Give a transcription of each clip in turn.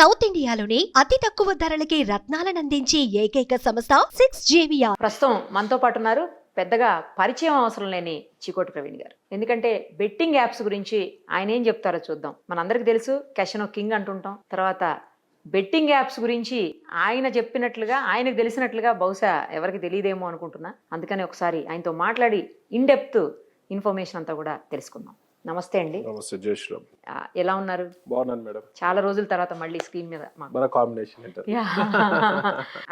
South ఇండియాలోని అతి తక్కువ ధరలకి రత్నాలనందించే ఏకైక సంస్థ 6JVR. ప్రస్తుతం మనతో పాటు ఉన్నారు పెద్దగా పరిచయం అవసరం లేని చికోటి ప్రవీణ్ గారు. ఎందుకంటే బెట్టింగ్ యాప్స్ గురించి ఆయన ఏం చెప్తారో చూద్దాం. మనందరికీ తెలుసు క్యాసినో కింగ్ అంటుంటాం. తర్వాత బెట్టింగ్ యాప్స్ గురించి ఆయన చెప్పినట్లుగా ఆయనకు తెలిసినట్లుగా బహుశా ఎవరికి తెలియదేమో అనుకుంటున్నా. అందుకని ఒకసారి ఆయనతో మాట్లాడి ఇన్ డెప్త్ ఇన్ఫర్మేషన్ అంతా కూడా తెలుసుకుందాం. నమస్తే అండి. నమస్తే జై శ్రీరామ్. ఎలా ఉన్నారు? బాగున్నాను మేడం. చాలా రోజుల తర్వాత మళ్ళీ స్క్రీన్ మీద మన కాంబినేషన్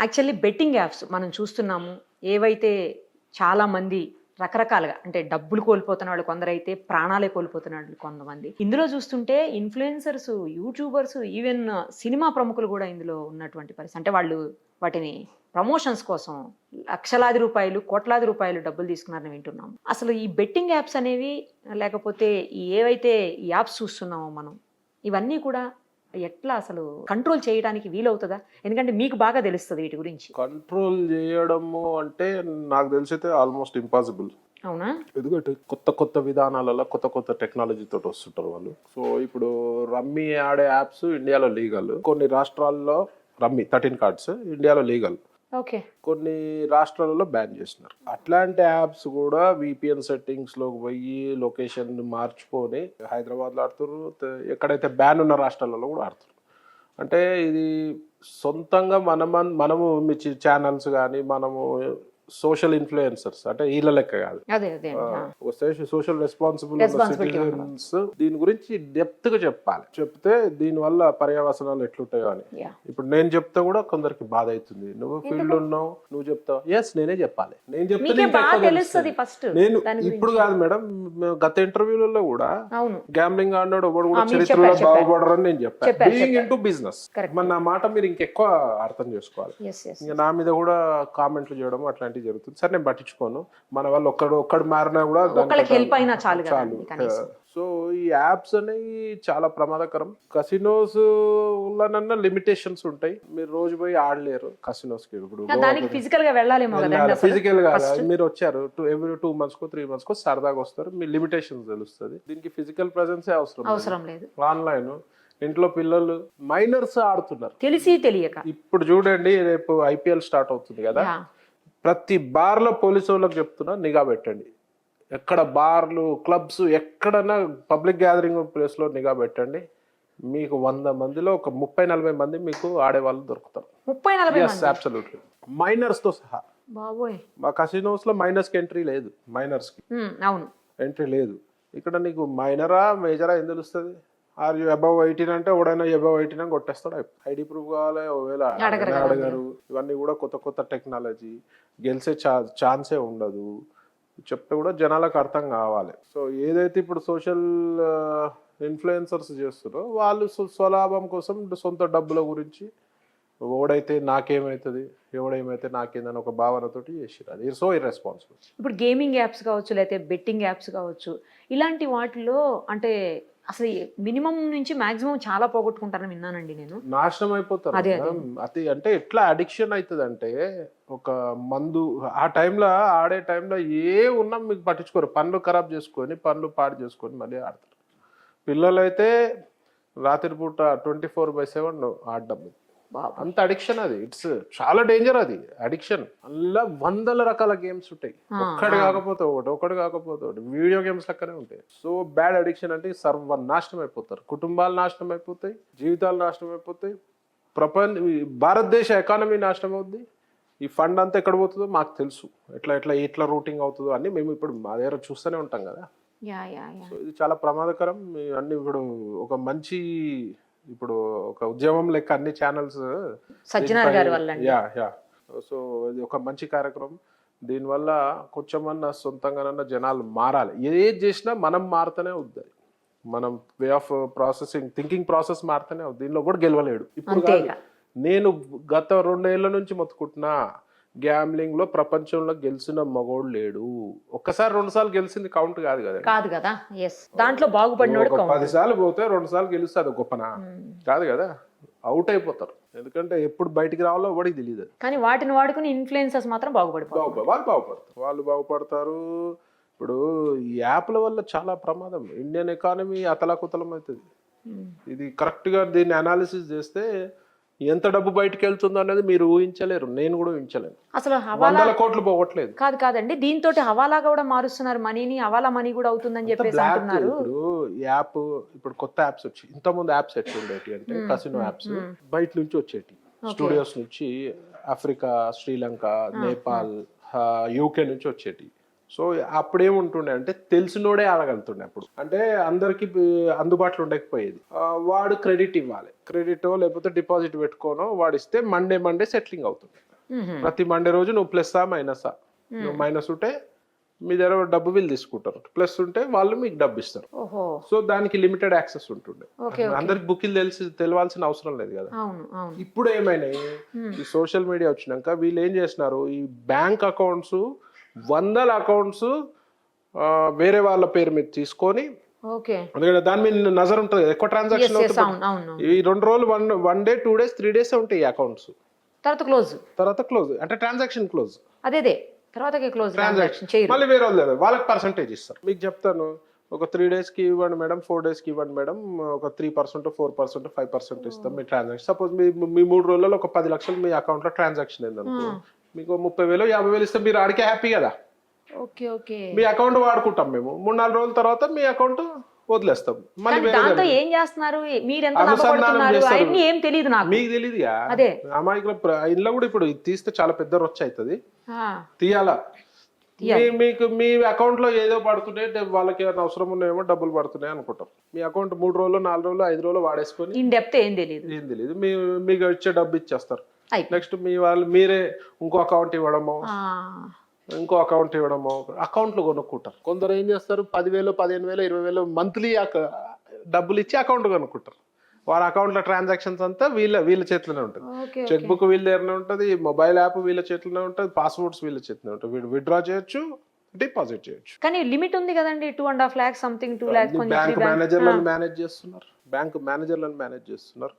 యాక్చువల్లీ బెట్టింగ్ యాప్స్ మనం చూస్తున్నాము. ఏవైతే చాలా మంది రకరకాలుగా అంటే డబ్బులు కోల్పోతున్న వాళ్ళు కొందరైతే ప్రాణాలే కోల్పోతున్న వాళ్ళు కొంతమంది. ఇందులో చూస్తుంటే ఇన్ఫ్లుయెన్సర్స్, యూట్యూబర్స్, ఈవెన్ సినిమా ప్రముఖులు కూడా ఇందులో ఉన్నటువంటి పరిస్థితి. అంటే వాళ్ళు వాటిని ప్రమోషన్స్ కోసం లక్షలాది రూపాయలు, కోట్లాది రూపాయలు డబ్బులు తీసుకున్నారని వింటున్నాం. అసలు ఈ బెట్టింగ్ యాప్స్ అనేవి లేకపోతే ఏవైతే ఈ యాప్స్ చూస్తున్నామో మనం, ఇవన్నీ కూడా ఎట్లా అసలు కంట్రోల్ చేయడానికి వీలవుతుందా? ఎందుకంటే మీకు బాగా తెలుస్తుంది వీటి గురించి. కంట్రోల్ చేయడము అంటే నాకు తెలిసైతే ఆల్మోస్ట్ ఇంపాసిబుల్. అవునా? ఎందుకంటే కొత్త కొత్త విధానాలలో కొత్త కొత్త టెక్నాలజీ తోటి వస్తుంటారు వాళ్ళు. సో ఇప్పుడు రమ్మీ ఆడే యాప్స్ ఇండియాలో లీగల్. కొన్ని రాష్ట్రాల్లో రమ్మీ 13 కార్డ్స్ ఇండియాలో లీగల్. ఓకే. కొన్ని రాష్ట్రాలలో బ్యాన్ చేస్తున్నారు. అట్లాంటి యాప్స్ కూడా విపిఎన్ సెట్టింగ్స్ లోకి పోయి లొకేషన్ మార్చుకొని హైదరాబాద్లో ఆడుతున్నారు, ఎక్కడైతే బ్యాన్ ఉన్న రాష్ట్రాలలో కూడా ఆడుతున్నారు. అంటే ఇది సొంతంగా మనము మీ ఛానల్స్ కానీ మనము సోషల్ ఇన్ఫ్లుయెన్సర్స్ అంటే వీళ్ళ లెక్క కాదు, సోషల్ రెస్పాన్సిబుల్ సిటిజన్స్ దీని గురించి డెప్త్ గా చెప్పాలి. చెప్తే దీని వల్ల పర్యవసనాలు ఎట్లుంటాయో అని. ఇప్పుడు నేను చెప్తే కూడా కొందరికి బాధ అవుతుంది. నువ్వు ఫీల్డ్ ఉన్నావు, నువ్వు చెప్తావు. ఎస్, నేనే చెప్పాలి. నేను చెప్తే నేను ఇప్పుడు కాదు మేడం, గత ఇంటర్వ్యూలలో కూడా గ్యాంబ్లింగ్ ఆడినాడు ఒకడు కూడా చరిత్రలో బాగుపడరని నేను చెప్పాను. Being into business. మరి నా మాట మీరు ఇంకెక్కువ అర్థం చేసుకోవాలి. ఇంకా నా మీద కూడా కామెంట్లు చేయడం అట్లాంటివి జరుగుతుంది. సరే, నేను పట్టించుకోను. మన వాళ్ళు ఒక్కడు మారినా కూడా చాలు. సో ఈ యాప్స్ అనేవి చాలా ప్రమాదకరం. కసినోస్ లోనన్నా లిమిటేషన్స్ ఉంటాయి. మీరు రోజు పోయి ఆడలేరు కసినోస్ కి. ఇప్పుడు ఫిజికల్ గా వెళ్ళాలేమో కదా. ఫిజికల్ గా మీరు వచ్చారు ఎవ్రీ 2 months కో 3 months కో సరదాగా వస్తారు, మీ లిమిటేషన్స్ తెలుస్తుంది. దీనికి ఫిజికల్ ప్రెసెన్స్ అవసరం లేదు. ఆన్లైన్ ఇంట్లో పిల్లలు మైనర్స్ ఆడుతున్నారు తెలిసి తెలియక. ఇప్పుడు చూడండి, రేపు ఐపీఎల్ స్టార్ట్ అవుతుంది కదా. ప్రతి బార్లో పోలీసు వాళ్ళకి చెప్తున్నా, నిఘా పెట్టండి. ఎక్కడ బార్లు, క్లబ్స్, ఎక్కడన్నా పబ్లిక్ గ్యాదరింగ్ ప్లేస్లో నిఘా పెట్టండి. మీకు 100 మందిలో ఒక 30-40 మంది మీకు ఆడేవాళ్ళు దొరుకుతారు. 30-40? అబ్సల్యూట్లీ, మైనర్స్ తో సహా. మా కసినోస్ లో మైనర్స్ కి ఎంట్రీ లేదు. మైనర్స్ కి ఎంట్రీ లేదు. ఇక్కడ నీకు మైనరా మేజరా ఏం తెలుస్తుంది? ఆర్ యూ అబవ్ 18 అంటే ఎవడైనా అబవ్ 18 అని కొట్టేస్తాడు. ఐడి ప్రూఫ్ కావాలి, ఒకవేళ అడగరు. ఇవన్నీ కూడా కొత్త కొత్త టెక్నాలజీ. గెలిచే ఛాన్సే ఉండదు. చెప్తే కూడా జనాలకు అర్థం కావాలి. సో ఏదైతే ఇప్పుడు సోషల్ ఇన్ఫ్లుయెన్సర్స్ చేస్తున్నారో వాళ్ళు స్వలాభం కోసం సొంత డబ్బుల గురించి ఎవడైతే నాకేమవుతుంది, ఎవడేమైతే నాకేందని ఒక భావనతోటి చేసిరు. అది సో ఇర్రెస్పాన్సిబుల్. ఇప్పుడు గేమింగ్ యాప్స్ కావచ్చు, లేకపోతే బెట్టింగ్ యాప్స్ కావచ్చు, ఇలాంటి వాటిలో అంటే అసలు మినిమం నుంచి మాక్సిమం చాలా పోగొట్టుకుంటారని విన్నానండి నేను. నాశనం అయిపోతారు. అది అంటే ఎట్లా అడిక్షన్ అవుతుంది అంటే, ఒక మందు ఆ టైంలో ఆడే టైంలో ఏ ఉన్నా మీకు పట్టించుకోరు. పనులు ఖరాబ్ చేసుకొని, పనులు పాడు చేసుకొని మళ్ళీ ఆడతారు. పిల్లలైతే రాత్రిపూట 24/7 ఆడడం. అంత అడిక్షన్ అది. ఇట్స్ చాలా డేంజర్ అది అడిక్షన్. అలా 100 రకాల గేమ్స్ ఉంటాయి. ఒకటి కాకపోతే ఒకటి వీడియో గేమ్స్ లెక్కనే ఉంటాయి. సో బ్యాడ్ అడిక్షన్ అంటే సర్వనాశనం అయిపోతారు. కుటుంబాలు నాశనం అయిపోతాయి, జీవితాలు నాశనం అయిపోతాయి, భారతదేశ ఎకానమీ నాశనం అవుద్ది. ఈ ఫండ్ అంతా ఎక్కడ పోతుందో మాకు తెలుసు. ఎట్లా రూటింగ్ అవుతుందో అని మేము ఇప్పుడు మా దగ్గర చూస్తూనే ఉంటాం కదా. సో ఇది చాలా ప్రమాదకరం. అన్ని ఇప్పుడు ఒక మంచి ఇప్పుడు ఒక ఉద్యమం లెక్క అన్ని ఛానల్స్ సో ఇది ఒక మంచి కార్యక్రమం. దీనివల్ల కొంచెమన్నా సొంతంగానన్నా జనాలు మారాలి. ఏది చేసినా మనం మారుతూనే అవుతుంది. మనం way of processing, thinking process మారుతూనే అవుతుంది. దీనిలో కూడా గెలవలేడు. ఇప్పుడు నేను గత 2 ఏళ్ల నుంచి మొత్తుకుంటున్నా, గ్యాంబ్లింగ్ లో ప్రపంచంలో గెలిచిన మగోడు లేడు. ఒక్కసారి 2 సార్లు గెలిచింది కౌంట్ కాదు కదా. దాంట్లో బాగుపడినోడు 10 సార్లు పోతే 2 సార్లు గెలిస్తే అది గొప్పనా? కాదు కదా. అవుట్ అయిపోతారు. ఎందుకంటే ఎప్పుడు బయటికి రావాలో వాడికి తెలియదు. కానీ వాటిని వాడుకుని ఇన్ఫ్లుయెన్సర్స్ మాత్రం వాళ్ళు బాగుపడతారు. ఇప్పుడు ఈ యాప్ల వల్ల చాలా ప్రమాదం. ఇండియన్ ఎకానమీ అతలాకుతలం అవుతుంది. ఇది కరెక్ట్ గా దీన్ని అనాలిసిస్ చేస్తే ఎంత డబ్బు బయటకు వెళ్తుందో అనేది మీరు ఊహించలేరు, నేను కూడా ఊహించలేను. అసలు హవాలా వందల కోట్లు పోవట్లేదు. కాదండి, దీంతో హవాలాగా కూడా మారుస్తున్నారు మనీని, హవాలా మనీ కూడా అవుతుందని చెప్పేసి బ్లాక్ అంటున్నారు. ఇప్పుడు యాప్, ఇప్పుడు కొత్త యాప్స్ వచ్చి ఇంతకుముందు యాప్స్ ఎట్లా ఉండేటి అంటే కసినో యాప్స్ బయట నుంచి వచ్చేటి, స్టూడియోస్ నుంచి, ఆఫ్రికా, శ్రీలంక, నేపాల్, యూకే నుంచి వచ్చేటి. సో అప్పుడేముంటుండే అంటే తెలిసినోడే ఆడగలుగుతుండే. అప్పుడు అంటే అందరికి అందుబాటులో ఉండకపోయేది. వాడు క్రెడిట్ ఇవ్వాలి, క్రెడిటో లేకపోతే డిపాజిట్ పెట్టుకోనో వాడు ఇస్తే మండే సెటిలింగ్ అవుతుంది. ప్రతి మండే రోజు నువ్వు ప్లస్సా మైనసా, నువ్వు మైనస్ ఉంటే మీ దగ్గర డబ్బు వీళ్ళు తీసుకుంటారు, ప్లస్ ఉంటే వాళ్ళు మీకు డబ్బు ఇస్తారు. సో దానికి లిమిటెడ్ యాక్సెస్ ఉంటుండే. అందరికి బుకింగ్ తెలియాల్సిన అవసరం లేదు కదా. ఇప్పుడు ఏమైనాయి, ఈ సోషల్ మీడియా వచ్చినాక వీళ్ళు ఏం చేస్తున్నారు, ఈ బ్యాంక్ అకౌంట్స్, వందల అకౌంట్స్ వేరే వాళ్ళ పేరు మీద తీసుకొని, ఎందుకంటే దాని మీద నజర్ ఉంటుంది, ఎక్కువ ట్రాన్సాక్షన్ అవుతుంది. ఈ 2 రోజులు 1 డే 2 days 3 days ఉంటాయి ఈ అకౌంట్స్, తర్వాత క్లోజ్ అంటే ట్రాన్సాక్షన్ క్లోజ్, మళ్ళీ వేరే వాళ్ళు వాళ్ళకి పర్సంటేజ్ ఇస్తారు. మీకు చెప్తాను, ఒక 3 days కి ఇవ్వండి మేడం, 4 days కి ఇవ్వండి మేడం, ఒక 3%, 4%, 5% ఇస్తాం మీ ట్రాన్సాక్షన్. సపోజ్ మీ 3 రోజులలో ఒక 10 లక్షలు మీ అకౌంట్ లో ట్రాన్సాక్షన్ అయిందనుకో, మీకు 30,000 50,000 ఇస్తే మీరు ఆడికే హ్యాపీ కదా. మీ అకౌంట్ వాడుకుంటాం మేము, 3-4 రోజుల తర్వాత మీ అకౌంట్ వదిలేస్తాం. మళ్ళీ ఏం చేస్తున్నారు మీకు తెలియదు అమాయకుల ఇంట్లో కూడా. ఇప్పుడు తీస్తే చాలా పెద్ద రొచ్చ అవుతుంది, తీయాలా. మీకు మీ అకౌంట్ లో ఏదో పడుతున్నాయి, వాళ్ళకి ఏమైనా అవసరం ఉన్నాయేమో డబ్బులు పడుతున్నాయి అనుకుంటాం. మీ అకౌంట్ 3 రోజులు 4 రోజులు 5 రోజులు వాడేసుకొని ఏం తెలియదు మీకు వచ్చే డబ్బు ఇచ్చేస్తారు. నెక్స్ట్ మీరే ఇంకో అకౌంట్ ఇవ్వడమో అకౌంట్లు కొనుక్కుంటారు. కొందరు ఏం చేస్తారు, 10,000, 15,000, 20,000 మంత్లీ డబ్బులు ఇచ్చి అకౌంట్ కొనుక్కుంటారు. వాళ్ళ అకౌంట్ లో ట్రాన్సాక్షన్స్ అంతా వీళ్ళ చేతిలోనే ఉంటుంది. చెక్ బుక్ వీళ్ళ దగ్గరనే ఉంటుంది, మొబైల్ యాప్ వీళ్ళ చేతిలోనే ఉంటుంది, పాస్వర్డ్స్ వీళ్ళ చేతిలోనే ఉంటుంది. వీడు విత్డ్రా చేయొచ్చు, డిపాజిట్ చేయొచ్చు. కానీ లిమిట్ ఉంది కదండి, 2.5 lakhs సంథింగ్, 2 lakhs. బ్యాంక్ మేనేజర్లను మేనేజ్ చేస్తున్నారు.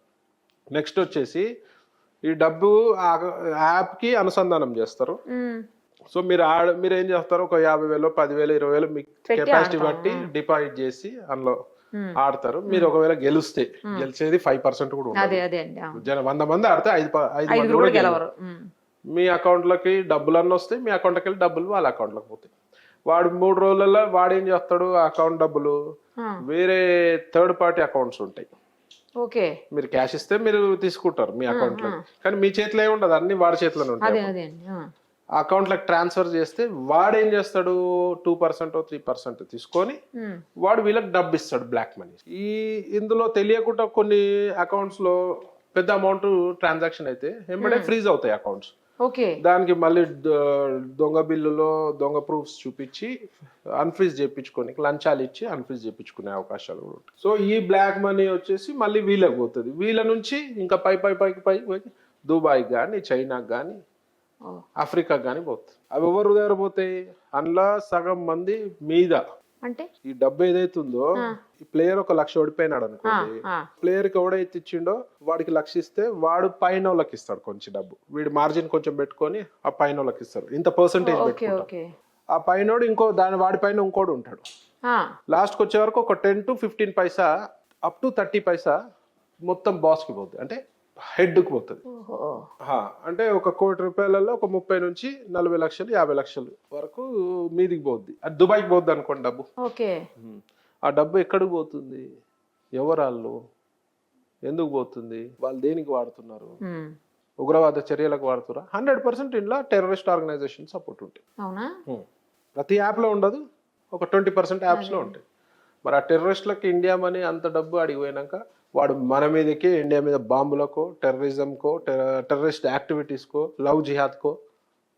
నెక్స్ట్ వచ్చేసి ఈ డబ్బు యాప్ కి అనుసంధానం చేస్తారు. సో మీరు ఏం చేస్తారు, ఒక 50,000, 10,000, 20,000 మీ కెపాసిటీ బట్టి డిపాజిట్ చేసి అందులో ఆడతారు. మీరు ఒకవేళ గెలిచేది 5% కూడా ఉంటుంది. 100 మంది ఆడితే 5 మంది కూడా గెలవరు. మీ అకౌంట్లకి డబ్బులు అన్నీ వస్తాయి, మీ అకౌంట్కి వెళ్ళి డబ్బులు వాళ్ళ అకౌంట్లోకి పోతాయి. వాడు 3 రోజులలో వాడు ఏం చేస్తాడు, ఆ అకౌంట్ డబ్బులు వేరే థర్డ్ పార్టీ అకౌంట్స్ ఉంటాయి. మీరు క్యాష్ ఇస్తే మీరు తీసుకుంటారు మీ అకౌంట్ లో, కానీ మీ చేతిలో ఏముండదు, అన్ని వాడి చేతిలోనే ఉంటాయి. అకౌంట్లకు ట్రాన్స్ఫర్ చేస్తే వాడు ఏం చేస్తాడు, 2% 3% తీసుకొని వాడు వీళ్ళకి డబ్బు ఇస్తాడు, బ్లాక్ మనీ. ఇందులో తెలియకుండా కొన్ని అకౌంట్స్ లో పెద్ద అమౌంట్ ట్రాన్సాక్షన్ అయితే వెంబడే ఫ్రీజ్ అవుతాయి అకౌంట్స్. దానికి మళ్ళీ దొంగ బిల్లులో దొంగ ప్రూఫ్స్ చూపించి అన్ఫ్రీజ్ చేయించుకొని, లంచాలు ఇచ్చి అన్ఫ్రీజ్ చేయించుకునే అవకాశాలు కూడా ఉంటాయి. సో ఈ బ్లాక్ మనీ వచ్చేసి మళ్ళీ వీళ్ళకి పోతుంది. వీళ్ళ నుంచి ఇంకా పైకి దుబాయ్ కానీ, చైనాకి కానీ, ఆఫ్రికాకి కానీ పోతుంది. అవి ఎవరు దగ్గర పోతాయి, అందులో సగం మంది మీద. అంటే ఈ డబ్బు ఏదైతుందో, ఈ ప్లేయర్ 1,00,000 ఓడిపోయినాడు అనుకోండి, ప్లేయర్ కి ఎవడైతే ఇచ్చిండో వాడికి 1,00,000 ఇస్తే వాడు పైన వాళ్ళకి ఇస్తాడు కొంచెం డబ్బు. వీడు మార్జిన్ కొంచెం పెట్టుకొని ఆ పైన వాళ్ళకి ఇస్తారు, ఇంత పర్సెంటేజ్ పెట్టుకుంటారు. ఆ పైనోడు వాడి పైన ఇంకోడు ఉంటాడు. లాస్ట్ కి వచ్చే వరకు ఒక 10 to 15 పైసా అప్ టు 30 పైసా మొత్తం బాస్ కి పోతుంది, అంటే హెడ్ కు పోతుంది. అంటే 1 కోటి రూపాయలలో ఒక 30 నుంచి 40 లక్షలు 50 లక్షలు వరకు మీదికి పోద్ది. అది దుబాయ్కి పోద్ది అనుకోండి డబ్బు. ఆ డబ్బు ఎక్కడికి పోతుంది, ఎవరాళ్ళు, ఎందుకు పోతుంది, వాళ్ళు దేనికి వాడుతున్నారు, ఉగ్రవాద చర్యలకు వాడుతురా? 100% ఇంట్లో టెర్రరిస్ట్ ఆర్గనైజేషన్ సపోర్ట్ ఉంటాయి. ప్రతి యాప్ లో ఉండదు, ఒక 20% యాప్స్ లో ఉంటాయి. మరి ఆ టెర్రరిస్ట్లకి ఇండియా మనీ అంత డబ్బు అడిగిపోయినాక వాడు మన మీదకి, ఇండియా మీద బాంబులకో, టెర్రరిజంకో, టెర్రరిస్ట్ యాక్టివిటీస్కో, లవ్ జిహాద్కో,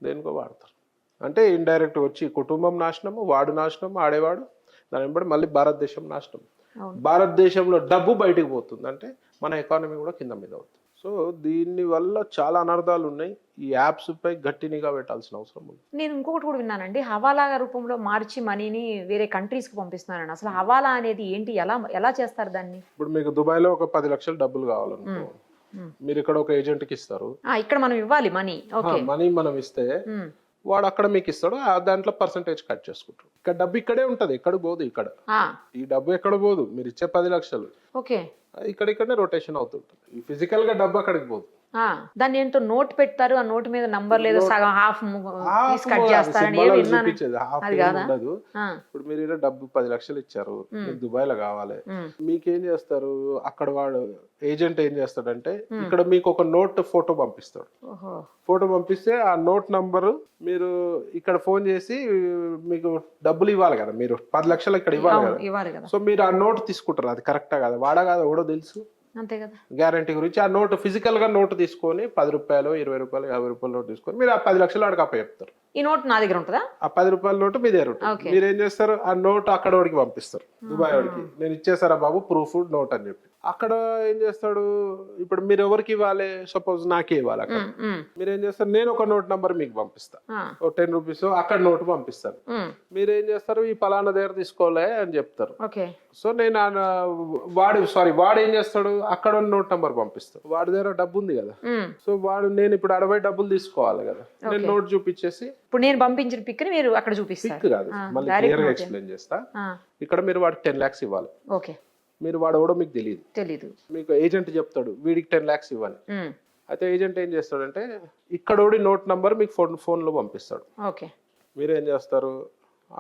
దేనికో వాడతారు. అంటే ఇండైరెక్ట్ వచ్చి కుటుంబం నాశనము, వాడు నాశనం, ఆడేవాడు, దాని వెంబడి మళ్ళీ భారతదేశం నాశనం. భారతదేశంలో డబ్బు బయటకు పోతుంది, అంటే మన ఎకానమీ కూడా కింద మీద అవుతుంది. సో దీని వల్ల చాలా అనర్థాలు ఉన్నాయి. ఈ యాప్స్ పై గట్టి నిఘా పెట్టాల్సిన అవసరం ఉంది. నేను ఇంకొకటి కూడా విన్నానండి, హవాలా రూపంలో మార్చి మనీని వేరే కంట్రీస్ కి పంపిస్తున్నారని. అసలు హవాలా అనేది ఏంటి, ఎలా చేస్తారు దాన్ని? ఇప్పుడు మీకు దుబాయ్ లో ఒక 10 లక్షలు డబ్బులు కావాలనుకో, మీరు ఇక్కడ ఒక ఏజెంట్ కి ఇస్తారు, ఇక్కడ మనం ఇవ్వాలి మనీ. మనీ మనం ఇస్తే వాడు అక్కడ మీకు ఇస్తాడు, ఆ దాంట్లో పర్సంటేజ్ కట్ చేసుకుంటాడు. ఇక్కడ డబ్బు ఇక్కడే ఉంటది, ఎక్కడ పోదు. ఇక్కడ ఈ డబ్బు ఎక్కడ పోదు, మీరు ఇచ్చే 10 లక్షలు ఓకే ఇక్కడిక్కడనే రొటేషన్ అవుతుంటది. ఈ ఫిజికల్ గా డబ్బు అక్కడికి పోదు. దాన్ని ఏంటో నోట్ పెడతారు, ఆ నోట్ మీద నంబర్ లేదు, సగం హాఫ్ కట్ చేస్తారని అది కాదా? ఉండదు. ఇప్పుడు మీరు ఇలా డబ్బు 10 లక్షలు ఇచ్చారు, మీకు దుబాయ్ లో కావాలి, మీకేం చేస్తారు అక్కడ వాడు ఏజెంట్ ఏం చేస్తాడంటే ఇక్కడ మీకు ఒక నోట్ ఫోటో పంపిస్తాడు. ఫోటో పంపిస్తే ఆ నోట్ నంబరు మీరు ఇక్కడ ఫోన్ చేసి మీకు డబ్బులు ఇవ్వాలి కదా, మీరు 10 లక్షలు ఇక్కడ ఇవ్వాలి కదా. సో మీరు ఆ నోట్ తీసుకుంటారు, అది కరెక్టా కదా, వాడా కాదా ఎవడో తెలుసు, అంతే కదా. గ్యారంటీ గురించి ఆ నోటు ఫిజికల్ గా నోటు తీసుకొని 10 రూపాయలు 20 రూపాయలు 50 రూపాయల నోటు తీసుకొని మీరు ఆ 10 లక్షలు ఆడికి అప్ప చెప్తారు. ఈ నోట్ నా దగ్గర ఉంటుందా? ఆ 10 రూపాయల నోటు మీ దగ్గర ఉంటుంది. మీరు ఏం చేస్తారు, ఆ నోట్ అక్కడ వాడికి పంపిస్తారు, దుబాయ్ వాడికి. నేను ఇచ్చేసారా బాబు ప్రూఫ్ నోట్ అని చెప్పి. అక్కడ ఏం చేస్తాడు, ఇప్పుడు మీరు ఎవరికి ఇవ్వాలి, సపోజ్ నాకే ఇవ్వాలి. అక్కడ మీరు ఏం చేస్తారు, నేను ఒక నోట్ నంబర్ మీకు పంపిస్తా, ఓ 10 రూపీస్ అక్కడ నోటు పంపిస్తాను. మీరు ఏం చేస్తారు, ఈ పలానా దగ్గర తీసుకోలే అని చెప్తారు. సో నేను వాడు ఏం చేస్తాడు, అక్కడ నోట్ నంబర్ పంపిస్తాడు. వాడి దగ్గర డబ్బు ఉంది కదా, సో నేను ఇప్పుడు 60 డబ్బులు తీసుకోవాలి కదా, నేను నోట్ చూపించేసి ఇప్పుడు నేను పంపించిన పిక్ ని మీరు అక్కడ చూపిస్తారు. పిక్ కాదు, మళ్ళీ క్లియర్ గా ఎక్స్ప్లెయిన్ చేస్తా. ఇక్కడ మీరు వాడికి 10 lakhs ఇవ్వాలి. ఓకే, మీరు వాడు ఎవడో మీకు తెలియదు, మీకు ఏజెంట్ చెప్తాడు వీడికి 10 lakhs ఇవ్వాలి. అయితే ఏజెంట్ ఏం చేస్తాడంటే ఇక్కడోడి నోట్ నంబర్ మీకు ఫోన్ లో పంపిస్తాడు. ఓకే, మీరు ఏం చేస్తారు,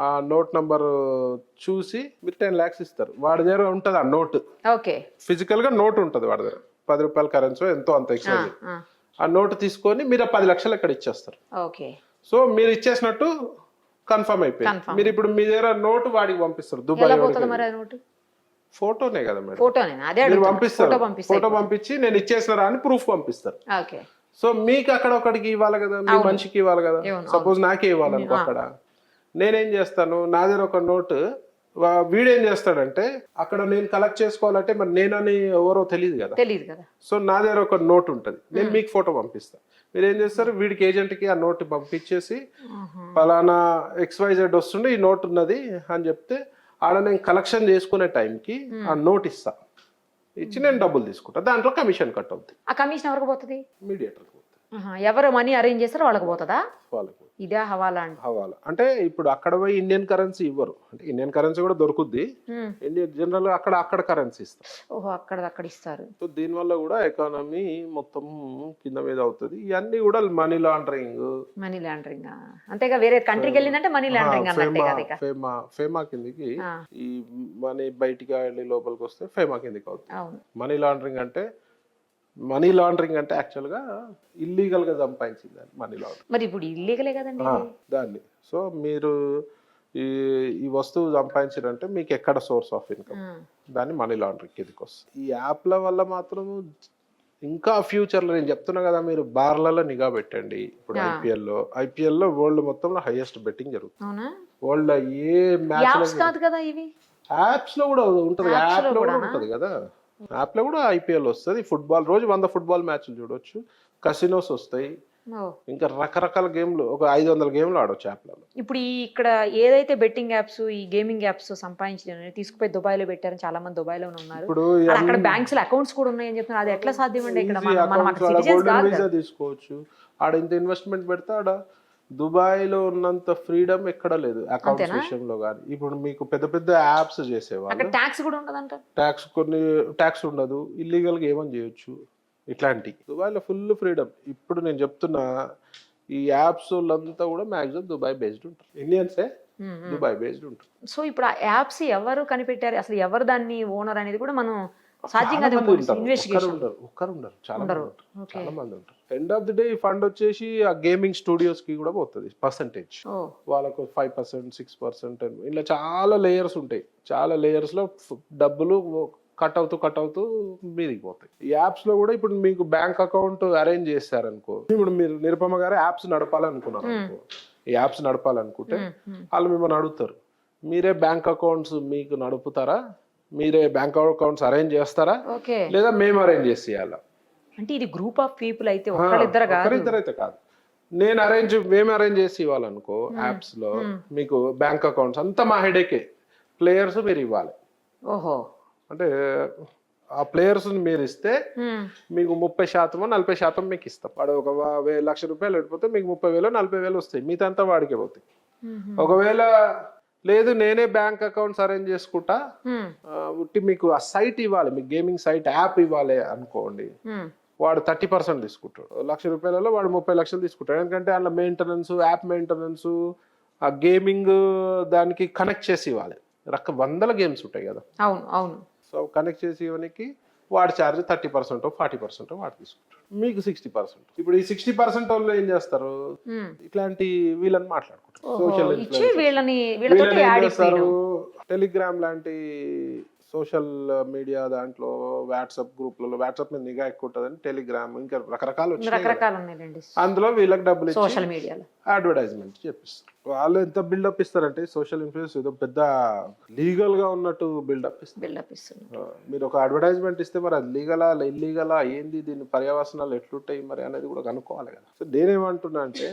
ఆ నోట్ నంబర్ చూసి మీరు 10 lakhs ఇస్తారు. వాడి దగ్గర ఉంటది ఆ నోట్, ఓకే, ఫిజికల్ గా నోట్ ఉంటది వాడి దగ్గర, 10 రూపాయల కరెన్సీ ఎంతో అంత ఎక్స్ట్రా. ఆ నోట్ తీసుకొని మీరు ఆ 10 లక్షలు ఇక్కడ ఇచ్చేస్తారు. ఓకే, సో మీరు ఇచ్చేసినట్టు కన్ఫర్మ్ అయిపోయింది. మీరు ఇప్పుడు మీ దగ్గర నోటు వాడికి పంపిస్తారు దుబాయ్. ఫోటోనే కదా మేడం, మీరు పంపిస్తారు, ఫోటో పంపించి నేను ఇచ్చేసినారా అని ప్రూఫ్ పంపిస్తారు. సో మీకు అక్కడ ఒకటికి ఇవ్వాలి కదా, మీ మనిషికి ఇవ్వాలి కదా, సపోజ్ నాకే ఇవ్వాలనుకో. అక్కడ నేనేం చేస్తాను, నా దగ్గర ఒక నోటు, వీడేం చేస్తాడంటే అక్కడ నేను కలెక్ట్ చేసుకోవాలంటే మరి నేనని ఎవరో తెలియదు కదా. సో నా దగ్గర ఒక నోట్ ఉంటుంది, నేను మీకు ఫోటో పంపిస్తాను. మీరు ఏం చేస్తారు, వీడికి ఏజెంట్కి ఆ నోట్ పంపించేసి పలానా XYZ వస్తుండే ఈ నోట్ ఉన్నది అని చెప్తే ఆడ నేను కలెక్షన్ చేసుకునే టైంకి ఆ నోట్ ఇస్తా, ఇచ్చి నేను డబ్బులు తీసుకుంటా. దాంట్లో కమిషన్ కట్ అవుతుంది. ఆ కమిషన్ ఎవరికి పోతుంది? మీడియేటర్. ఎవరు మనీ అరేంజ్ చేస్తారో వాళ్ళకి పోతుందా? వాళ్ళకి. ఇదే హవాలా అండి? హవాలా అంటే ఇప్పుడు అక్కడ పోయి ఇండియన్ కరెన్సీ ఇవ్వరు, అంటే ఇండియన్ కరెన్సీ కూడా దొరుకుద్ది, ఇండియన్ జనరల్ అక్కడ కరెన్సీ ఇస్తారు. ఓహో, అక్కడ ఇస్తారు. సో దీని వల్ల కూడా ఎకానమీ మొత్తం కింద మీద అవుతుంది. ఇవన్నీ కూడా మనీ లాండరింగ్ అంతేగా, వేరే కంట్రీకి వెళ్ళిందంటే మనీ లాండరింగ్ అన్నట్టే. ఫేమా కిందికి ఈ మనీ బయటికి వెళ్ళి లోపలికి వస్తే ఫేమా కిందికి అవుతుంది. మనీ లాండరింగ్ అంటే యాక్చువల్ గా ఇల్లీగల్ గా సంపాదించింది మనీ లాండరింగ్. మరి ఇప్పుడు ఇల్లీగలే కదండి దాన్ని. సో మీరు ఈ వస్తువు సంపాదించారంటే మీకు ఎక్కడ సోర్స్ ఆఫ్ ఇన్కమ్, దాన్ని మనీ లాండరింగ్ కిందకి వస్తుంది. ఈ యాప్ల వల్ల మాత్రం ఇంకా ఫ్యూచర్ లో నేను చెప్తున్నా కదా, మీరు బార్లలో నిఘా పెట్టండి. ఇప్పుడు ఐపీఎల్ లో వరల్డ్ మొత్తంలో హైయెస్ట్ బెట్టింగ్ జరుగుతుంది. వరల్డ్ లో ఏ మ్యాచ్ యాప్స్ లో కూడా ఉంటది, యాప్ లో కూడా ఉంటది కదా. యాప్ లో కూడా ఐపీఎల్ వస్తుంది, ఫుట్బాల్ రోజు 100 ఫుట్బాల్ మ్యాచ్లు చూడొచ్చు, కసినోస్ వస్తాయి, ఇంకా రకరకాల గేమ్లు, ఒక 500 గేమ్లు ఆడొచ్చు యాప్లలో. ఇప్పుడు ఇక్కడ ఏదైతే బెట్టింగ్ యాప్స్, ఈ గేమింగ్ యాప్స్ సంపాదించి తీసుకుపోయి దుబాయ్ లో పెట్టారని చాలా మంది దుబాయ్ లో ఉన్నారు. ఇప్పుడు అక్కడ బ్యాంక్స్ లో అకౌంట్స్ కూడా ఉన్నాయని చెప్తున్నారు. అది ఎట్లా సాధ్యం అండి? ఇక్కడ తీసుకోవచ్చు, ఆడ ఇంత ఇన్వెస్ట్మెంట్ పెడితే ఆడ దుబాయ్ లో ఉన్నంత ఫ్రీడమ్ ఎక్కడ లేదు అకౌంట్స్ విషయంలో కానీ. ఇప్పుడు మీకు పెద్ద పెద్ద యాప్స్ చేసేవాళ్ళు ట్యాక్స్ కూడా ఉండదంట, ట్యాక్స్ ఉండదు, ఇల్లీగల్ గా ఏమని చేయొచ్చు, ఇట్లాంటి. దుబాయ్ లో ఫుల్ ఫ్రీడమ్. ఇప్పుడు నేను చెప్తున్నా, ఈ యాప్స్ వాళ్ళంతా కూడా మాక్సిమం దుబాయ్ బేస్డ్ ఉంటారు, ఇండియన్సే దుబాయ్ బేస్డ్ ఉంటారు. సో ఇప్పుడు ఆ యాప్స్ ఎవరు కనిపెట్టారు, అసలు ఎవరు దాన్ని ఓనర్ అనేది కూడా మనం సాధ్యంగా ఒక్కరు ఉండరు, చాలా మంది ఉంటారు. ఎండ్ ఆఫ్ ది డే ఈ ఫండ్ వచ్చేసి ఆ గేమింగ్ స్టూడియోస్ కి కూడా పోతుంది పర్సంటేజ్. వాళ్ళకు 5%, 6%, ఇలా చాలా లేయర్స్ ఉంటాయి. చాలా లేయర్స్ లో డబ్బులు కట్ అవుతూ మీదికి పోతాయి. ఈ యాప్స్ లో కూడా ఇప్పుడు మీకు బ్యాంక్ అకౌంట్ అరేంజ్ చేస్తారనుకో, ఇప్పుడు మీరు నిరుపమ గారు యాప్స్ నడపాలనుకున్నారు అనుకో, ఈ యాప్స్ నడపాలనుకుంటే వాళ్ళు మిమ్మల్ని అడుగుతారు, మీరే బ్యాంక్ అకౌంట్స్ మీకు నడుపుతారా, మీరే బ్యాంక్ అకౌంట్స్ అరేంజ్ చేస్తారా, లేదా మేము అరేంజ్ చేసి ఇవ్వాలా? అంటే ఇది గ్రూప్ ఆఫ్ పీపుల్ అయితే ఒకరిద్దరు అయితే కాదు, మేము అరేంజ్ చేసి ఇవ్వాలనుకో యాప్స్ లో మీకు బ్యాంక్ అకౌంట్స్ అంతా మా హెడేకే, ప్లేయర్స్ మీరు ఇవ్వాలి. ఓహో, అంటే ఆ ప్లేయర్స్ మీరు ఇస్తే మీకు 30% 40% మీకు ఇస్తాం. వాడు ఒక 1,00,000 రూపాయలు పెట్టిపోతే మీకు 30,000 40,000 వస్తాయి, మిగతా అంతా వాడికే పోతాయి. ఒకవేళ లేదు నేనే బ్యాంక్ అకౌంట్స్ అరేంజ్ చేసుకుంటా, ఉట్టి మీకు ఆ సైట్ ఇవ్వాలి, మీకు గేమింగ్ సైట్ యాప్ ఇవ్వాలి అనుకోండి, వాడు 30% తీసుకుంటాడు. 1,00,000 రూపాయలలో వాడు 30 లక్షలు తీసుకుంటాడు. ఎందుకంటే అందులో మెయింటెనెన్స్, యాప్ మెయింటెనెన్స్, ఆ గేమింగ్ దానికి కనెక్ట్ చేసి ఇవ్వాలి. వందల గేమ్స్ ఉంటాయి కదా. అవును అవును. సో కనెక్ట్ చేసి ఇవ్వడానికి వాడి ఛార్జ్ 30% 40% వాడు తీసుకుంటాడు, మీకు 60%. ఇప్పుడు ఈ 60% వాళ్ళు ఏం చేస్తారు, ఇట్లాంటి వీళ్ళని మాట్లాడుకుంటారు. సోషల్ చేస్తారు, టెలిగ్రామ్ లాంటి సోషల్ మీడియా దాంట్లో, వాట్సాప్ గ్రూప్లలో, వాట్సాప్ మీద నిఘా ఎక్కువ ఉంటుందని టెలిగ్రామ్, ఇంకా రకరకాలు ఉన్నాయండి. అందులో వీళ్ళకి డబ్బులు సోషల్ మీడియాలో అడ్వర్టైజ్మెంట్ చేపిస్తారు. వాళ్ళు ఎంత బిల్డప్ ఇస్తారంటే సోషల్ ఇన్ఫ్లుయెన్స్ ఏదో పెద్ద లీగల్ గా ఉన్నట్టు బిల్డప్ ఇస్తారు. మీరు ఒక అడ్వర్టైజ్మెంట్ ఇస్తే మరి అది లీగలా ఇల్లీగలా ఏంది, దీని పర్యవసనాలు ఎట్లుంటాయి మరి అనేది కూడా కనుక్కోవాలి కదా. సో నేనేమంటున్నా అంటే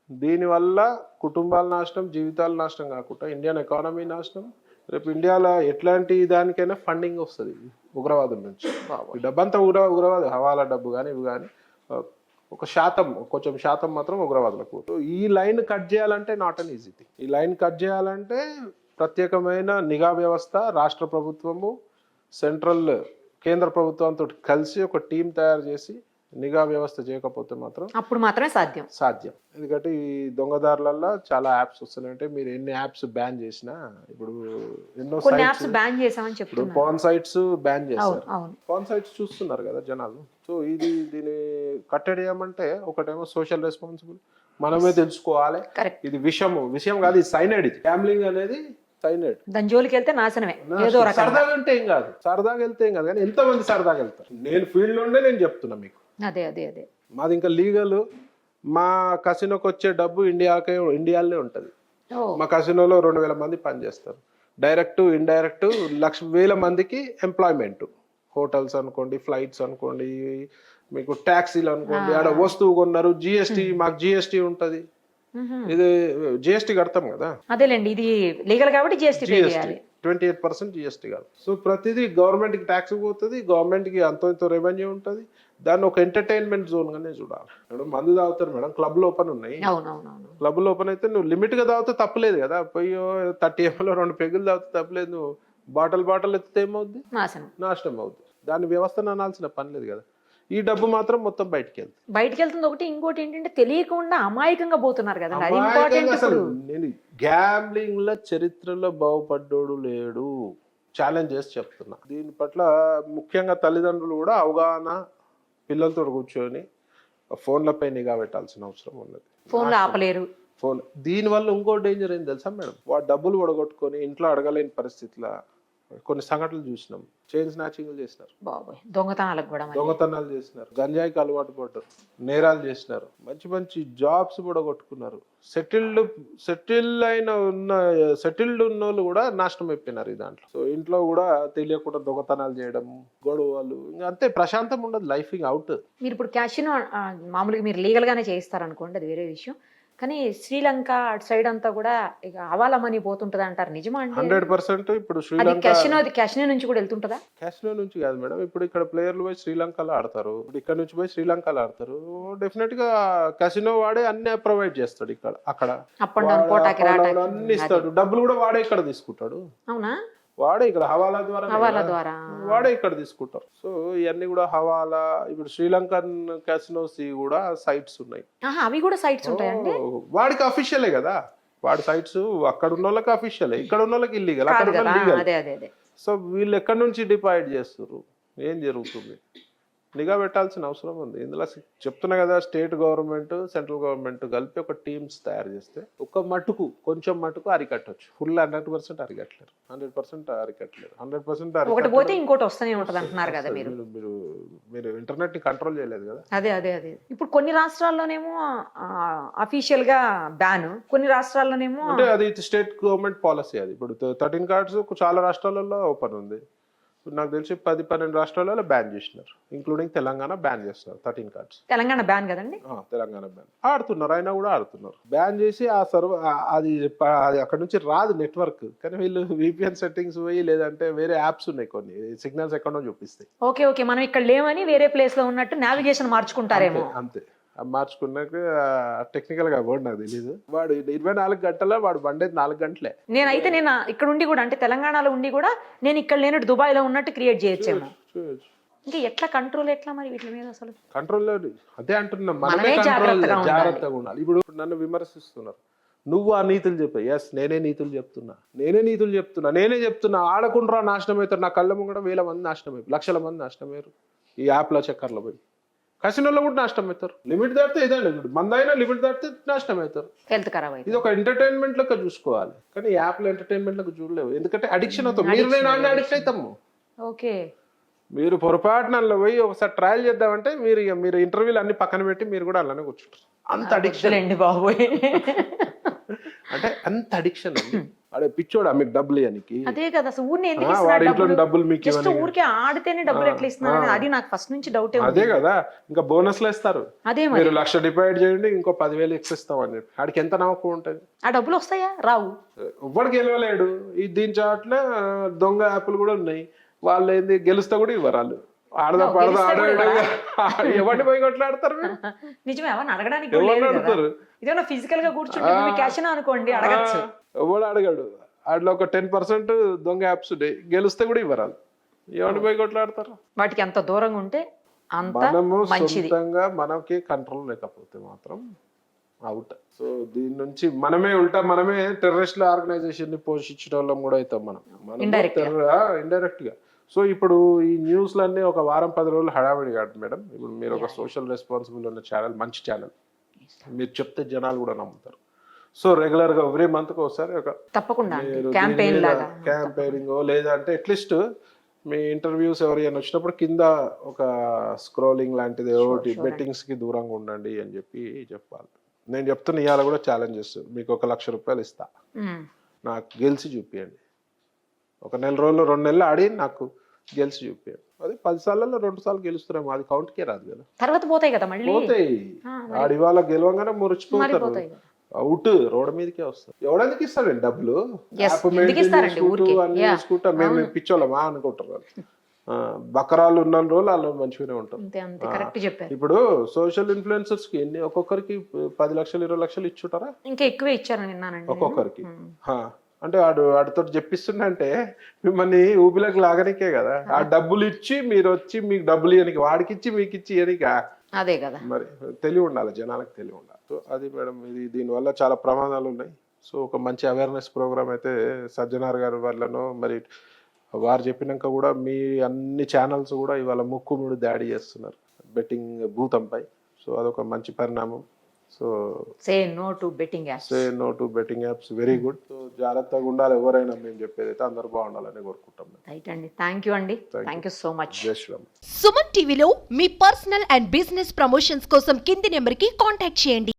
దీనివల్ల కుటుంబాల నాశనం, జీవితాల నాశనం కాకుండా ఇండియన్ ఎకానమీ నాశనం. రేపు ఇండియాలో ఎట్లాంటి దానికైనా ఫండింగ్ వస్తుంది ఉగ్రవాదం నుంచి. డబ్బంతా ఉగ్రవాదం, హవాలా డబ్బు కానీ ఇవి కానీ కొంచెం శాతం మాత్రం ఉగ్రవాదులకు. ఈ లైన్ కట్ చేయాలంటే నాట్ అన్ ఈజీ థింగ్. ఈ లైన్ కట్ చేయాలంటే ప్రత్యేకమైన నిఘా వ్యవస్థ, రాష్ట్ర ప్రభుత్వము, కేంద్ర ప్రభుత్వంతో కలిసి ఒక టీం తయారు చేసి నిఘా వ్యవస్థ చేయకపోతే మాత్రం అప్పుడు మాత్రమే సాధ్యం. ఎందుకంటే ఈ దొంగదారులలో చాలా యాప్స్ వస్తున్నాయంటే మీరు ఎన్ని యాప్స్ బ్యాన్ చేసినా, ఇప్పుడు ఎన్నో బ్యాన్ చేసామని చెప్తున్నారు. పాన్ సైట్స్ బ్యాన్ చేశారు, పాన్ సైట్స్ చూస్తున్నారు కదా జనాలు. సో దీన్ని కట్టడేయమంటే ఒకటేమో సోషల్ రెస్పాన్సిబుల్, మనమే తెలుసుకోవాలి ఇది విషయం కాదు, ఇది సైనైడ్. ఇది గ్యాంబ్లింగ్ అనేది సైనైడ్. దాని జోలికి వెళ్తే నాశనమే. సరదాగా వెళ్తే ఏం కాదు కానీ ఎంతమంది సరదాగా వెళ్తారు. నేను ఫీల్డ్ నుండే నేను చెప్తున్నా మీకు. అదే మాది ఇంకా లీగల్. మా కసినోకి వచ్చే డబ్బు ఇండియాలోనే ఉంటుంది. మా కసినోలో 2,000 మంది పనిచేస్తారు. డైరెక్ట్ ఇండైరెక్ట్ 1,00,000 మందికి ఎంప్లాయ్మెంట్. హోటల్స్ అనుకోండి, ఫ్లైట్స్ అనుకోండి, మీకు ట్యాక్సీలు అనుకోండి, ఆడ వస్తువు కొన్నారు, జిఎస్టీ, మాకు జిఎస్టీ ఉంటుంది. ఇది జిఎస్టీ కడతాం కదా. అదేలేండి, ఇది లీగల్ కాబట్టి జిఎస్టీ 28% జిఎస్టీ కాదు. సో ప్రతిదీ గవర్నమెంట్ కి ట్యాక్స్ పోతుంది, గవర్నమెంట్ కి అంతో రెవెన్యూ ఉంటుంది. దాన్ని ఒక ఎంటర్టైన్మెంట్ జోన్ గానే చూడాలి. మేడం మందు తాగుతారు మేడం, క్లబ్లు ఓపెన్ ఉన్నాయి. క్లబ్లు ఓపెన్ అయితే నువ్వు లిమిట్ గా తాగితే తప్పలేదు కదా. పోయి 30 ml 2 పెగ్గులు తాగితే తప్పలేదు. నువ్వు బాటిల్ ఎత్తితే ఏమవుద్ది, నాశనం అవుద్ది. దాని వ్యవస్థను అనాల్సిన పని లేదు కదా. ఈ డబ్బు మాత్రం మొత్తం బయటికి వెళ్తుంది. ఒకటి ఇంకోటి ఏంటంటే తెలియకుండా అమాయకంగా పోతున్నారు కదా. అసలు నేను గ్యాంబ్లింగ్ లో చరిత్రలో బాగుపడ్డోడు లేడు, ఛాలెంజ్ చేసి చెప్తున్నా. దీని పట్ల ముఖ్యంగా తల్లిదండ్రులు కూడా అవగాహన, పిల్లలతో కూర్చొని ఫోన్లపై నిఘా పెట్టాల్సిన అవసరం ఉన్నది. ఫోన్లో ఆపలేరు. దీనివల్ల ఇంకో డేంజర్ ఏం తెలుసా మేడం, వాడు డబ్బులు ఒడగొట్టుకొని ఇంట్లో అడగలేని పరిస్థితిలో కొన్ని సంఘటనలు చూసినాం. చైన్ స్నాచింగ్లు చేసినారు, దొంగతనాలు చేసినారు, గంజాయికి అలవాటు పడ్డారు, నేరాలు చేసినారు, మంచి జాబ్స్ కూడా కొట్టుకున్నారు. సెటిల్డ్ ఉన్న వాళ్ళు కూడా నాశనం అయిపోయినారు ఈ దాంట్లో. సో ఇంట్లో కూడా తెలియకుండా దొంగతనాలు చేయడం, గొడవలు, ఇంకా అంతే, ప్రశాంతం ఉండదు లైఫ్. అవుట్. మీరు ఇప్పుడు క్యాషినో మామూలుగా మీరు లీగల్ గానే చేయిస్తారు అనుకోండి, అది వేరే విషయం. కానీ శ్రీలంక అటు సైడ్ అంతా కూడా ఇక హవాలా మనీ పోతుంటది అంటారు, నిజమా? 100% ఇప్పుడు శ్రీలంక క్యాషినో నుంచి కూడా వెళ్తుంటదా? క్యాషినో నుంచి కాదు మేడం, ఇప్పుడు ఇక్కడ ప్లేయర్లు పోయి శ్రీలంకలో ఆడతారు, ఇప్పుడు ఇక్కడ నుంచి పోయి శ్రీలంకలో ఆడతారు. డెఫినెట్ గా క్యాషినో వాడే అన్ని ప్రొవైడ్ చేస్తాడు. ఇక్కడ అక్కడ అన్ని ఇస్తాడు, డబ్బులు కూడా వాడే ఇక్కడ తీసుకుంటాడు. అవునా? వాడే ఇక్కడ హవాలా ద్వారా వాడే ఇక్కడ తీసుకుంటారు. సో ఇవన్నీ కూడా హవాలా. ఇప్పుడు శ్రీలంకన్ క్యాసినోస్ కూడా సైట్స్ ఉన్నాయి. అవి కూడా సైట్స్ ఉంటాయండి. వాడికి అఫీషియలే కదా, వాడి సైట్స్ అక్కడ ఉన్న వాళ్ళకి అఫీషియలే, ఇక్కడ ఉన్న వాళ్ళకి ఇల్లీగల్, అక్కడ ఉన్న లీగల్. సో వీళ్ళు ఎక్కడి నుంచి డిపాయిడ్ చేస్తారు, ఏం జరుగుతుంది, నిఘా పెట్టాల్సిన అవసరం ఉంది. ఇందులో చెప్తున్నా కదా, స్టేట్ గవర్నమెంట్, సెంట్రల్ గవర్నమెంట్ కలిపి ఒక టీమ్స్ తయారు చేస్తే కొంచెం మటుకు అరికట్టవచ్చు. ఫుల్ 100% అరికట్టలేరు, 100% అరికట్టలేరు. 100% పోతే ఇంకోటి వస్తూనే ఉంటుంది అంటున్నారు కదా మీరు. మీరు ఇంటర్నెట్ ని కంట్రోల్ చేయలేదు కదా. అదే ఇప్పుడు కొన్ని రాష్ట్రాల్లోనేమో అఫీషియల్ గా బ్యాన్, కొన్ని రాష్ట్రాల్లోనేమో అంటే అది స్టేట్ గవర్నమెంట్ పాలసీ. అది ఇప్పుడు 13 కార్డ్స్ చాలా రాష్ట్రాలలో ఓపెన్ ఉంది. నాకు తెలిసి 10-12 రాష్ట్రాలలో బ్యాన్ చేసినారు, ఇంక్లూడింగ్ తెలంగాణ బ్యాన్ చేస్తున్నారు 13 కార్డ్స్. తెలంగాణ బ్యాన్ కదండి. తెలంగాణ బ్యాన్ ఆడుతున్నారు, అయినా కూడా ఆడుతున్నారు. బ్యాన్ చేసి ఆ అది అక్కడ నుంచి రాదు నెట్వర్క్, కానీ వీళ్ళు విపిఎన్ సెట్టింగ్స్ పోయి లేదంటే వేరే యాప్స్ ఉన్నాయి కొన్ని సిగ్నల్స్ ఎక్కడో చూపిస్తాయి. ఓకే ఓకే, మనం ఇక్కడ లేమని వేరే ప్లేస్ లో ఉన్నట్టు నావిగేషన్ మార్చుకుంటారేమో. అంతే మార్చుకున్నాక టెక్నికల్ గా వర్డ్ నాకు తెలీదు. వాడు 24 గంటల వాడు బండేది 4 గంటలే. నేను ఇక్కడ ఉండి కూడా, అంటే తెలంగాణలో ఉండి కూడా నేను ఇక్కడ లేనట్టు దుబాయ్ లో ఉన్నట్టు క్రియేట్ చేయొచ్చేమో. ఇంకా ఎట్లా కంట్రోల్ ఎట్లా మరి వీటి మీద అసలు? కంట్రోల్ అదే అంటున్నాం, మనమే జాగ్రత్తగా ఉండాలి. ఇప్పుడు నన్ను విమర్శిస్తున్నారు, నువ్వు ఆ నీతులు చెప్పా. ఎస్, నేనే నీతులు చెప్తున్నా. ఆడకుండా నాశనం అవుతారు. నా కళ్ళ ముంగడ 1000 మంది నాశనం అయిపోయి, లక్షల మంది నాశనం అయ్యారు ఈ యాప్ల చక్కర్లో పోయి. కసినోళ్ళు కూడా నాశనం అవుతారు. లిమిట్ దాటితే ఇదండి, మందైనా లిమిట్ దాటితే నాశనం అవుతారు. హెల్త్ ఖరాబ్ అయింది. ఇది ఒక ఎంటర్టైన్మెంట్ లెక్క చూసుకోవాలి, కానీ యాప్లో ఎంటర్టైన్మెంట్ లెక్క చూడలేవు. ఎందుకంటే అడిక్షన్ అవుతాం. మీరు నేను అడిక్ట్ అవుతాము. ఓకే, మీరు పొరపాటునల్లో పోయి ఒకసారి ట్రయల్ చేద్దామంటే మీరు ఇంటర్వ్యూలు అన్ని పక్కన పెట్టి మీరు కూడా అలానే కూర్చుంటారు. అంత అడిక్షన్ అండి బాబోయ్. అంటే అంత అడిక్షన్ అండి. అడే పిచ్చోడా మీకు డబ్బులు ఇవ్వడానికి? అదే కదా, అసలు ఊరిని ఎందుకు వాడి ఇస్తున్నారు ఇంట్లో డబ్బులు? డబ్బులు మీకు జస్ట్ ఊరికే ఆడితేనే డబ్బులు ఎట్లా ఇస్తున్నారు, అది నాకు ఫస్ట్ నుంచి డౌటే ఉంది. అదే కదా, ఇంకా బోనస్లు ఇస్తారు. అదే మీరు 1,00,000 డిపాజిట్ చేయండి, ఇంకో 10,000 ఎక్కువ ఇస్తామని చెప్పి ఆడికి ఎంత నమ్మకం ఉంటుంది? ఆ డబ్బులు వస్తాయా? రావు. ఎవ్వడు గెలవలేడు. ఈ దీని చాట్ల దొంగ యాప్లు కూడా ఉన్నాయి. వాళ్ళు ఏంది గెలుస్తా కూడా ఇవ్వరు. వాళ్ళు ఆడదా పాడదా ఎవరిని పోయి కొట్లాడతారు? నిజమే, ఎవరిని అడగడానికి ఇదేమన్నా ఫిజికల్ గా కూర్చుంటే క్యాష్ అనుకోండి, అడగచ్చు. ఎవడు అడగడు. వాటిలో ఒక 10% దొంగ యాప్స్ ఉంటాయి, గెలిస్తే కూడా ఇవ్వరాలు. ఎవరిని పోయి కొట్లాడతారు? వాటికి ఎంత దూరంగా ఉంటే అంత మనము మంచిది. సొంతంగా మనకి కంట్రోల్ లేకపోతే మాత్రం అవుట్. సో దీని నుంచి మనమే టెర్రరిస్ట్ ఆర్గనైజేషన్ ని పోషించే వాళ్ళం కూడా అవుతాం మనం ఇండైరెక్ట్ గా. సో ఇప్పుడు ఈ న్యూస్లన్నీ ఒక వారం 10 రోజులు హడావిడి కాదు మేడం. ఇప్పుడు మీరు ఒక సోషల్ రెస్పాన్సిబుల్ ఉన్న ఛానల్, మంచి ఛానల్, మీరు చెప్తే జనాలు కూడా నమ్ముతారు. సో రెగ్యులర్ గా ఎవ్రీ మంత్ ఒకసారి ఒక తప్పకుండా క్యాంపెయినింగ్ లేదంటే అట్లీస్ట్ మీ ఇంటర్వ్యూస్ ఎవరైనా వచ్చినప్పుడు కింద ఒక స్క్రోలింగ్ లాంటిది ఒకటి, బెట్టింగ్స్ కి దూరంగా ఉండండి అని చెప్పాలి. నేను చెప్తున్నా, ఇవాళ కూడా ఛాలెంజెస్, మీకు 1,00,000 రూపాయలు ఇస్తా, నాకు గెలిచి చూపియండి. ఒక 1 రోజులు 2 నెలలు ఆడి నాకు గెలిచి చూపియండి. అది 10 సార్లలో 2 సార్లు గెలుస్తున్నాము, అది కౌంట్కే రాదు కదా. తర్వాత పోతాయి కదా, మళ్ళీ పోతాయి. ఆడి ఇవాళ గెలవంగానే మురిచిపోతారు, అవుట్, రోడ్డు మీదకే వస్తారు. ఎవడెందుకు ఇస్తాడండి డబ్బులు? అన్ని చూసుకుంటా మేము పిచ్చోళ్ళమా అనుకుంటారు. బకరాలు ఉన్న రోజులు వాళ్ళు మంచిగానే ఉంటారు. ఇప్పుడు సోషల్ ఇన్ఫ్లుయెన్సర్స్ కి ఒక్కొక్కరికి 10 లక్షలు 20 లక్షలు ఇచ్చుంటారా? ఇంకా ఎక్కువే ఇచ్చారని విన్నానండి ఒక్కొక్కరికి. అంటే వాడితో చెప్పిస్తుండే మిమ్మల్ని ఊపిలోకి లాగనికే కదా. ఆ డబ్బులు ఇచ్చి మీరు వచ్చి మీకు డబ్బులు ఇవ్వనికి, వాడికి ఇచ్చి మీకు ఇచ్చి ఇవ్వనికా? అదే కదా, మరి తెలివి ఉండాలి, జనాలకు తెలివి ఉండాలి. సో అది మేడం, దీనివల్ల చాలా ప్రమాదాలు ఉన్నాయి. సో ఒక మంచి అవేర్నెస్ ప్రోగ్రామ్ అయితే సజ్జనార్ గారి వల్లనో, మరి వారు చెప్పినాక కూడా మీ అన్ని ఛానల్స్ కూడా ఇవాళ ముక్కుముడు దాడి చేస్తున్నారు బెట్టింగ్ భూతంపై. సో అదొక మంచి పరిణామం. So say no to betting apps very good. So జాగ్రత్తగా ఉండాలి ఎవరైనా. మేము చెప్పేది అయితే అందరూ బాగుండాలని కోరుకుంటాం. రైట్ అండి, థ్యాంక్ యూ సో మచ్. జై శ్రీరామ్. సుమన్ టీవీలో మీ పర్సనల్ అండ్ బిజినెస్ ప్రమోషన్స్ కోసం కింది నెంబర్ కి కాంటాక్ట్ చేయండి.